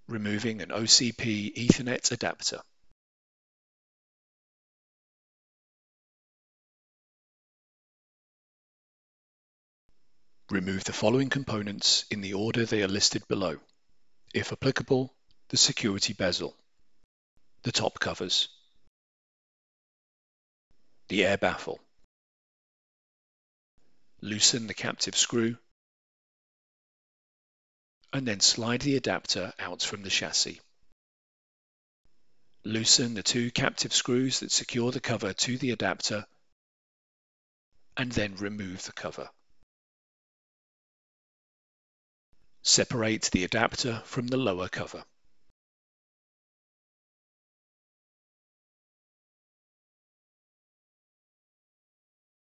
Removing an OCP Ethernet adapter. Remove the following components in the order they are listed below. If applicable, the security bezel, the top covers, the air baffle. Loosen the captive screw and then slide the adapter out from the chassis. Loosen the two captive screws that secure the cover to the adapter and then remove the cover. Separate the adapter from the lower cover.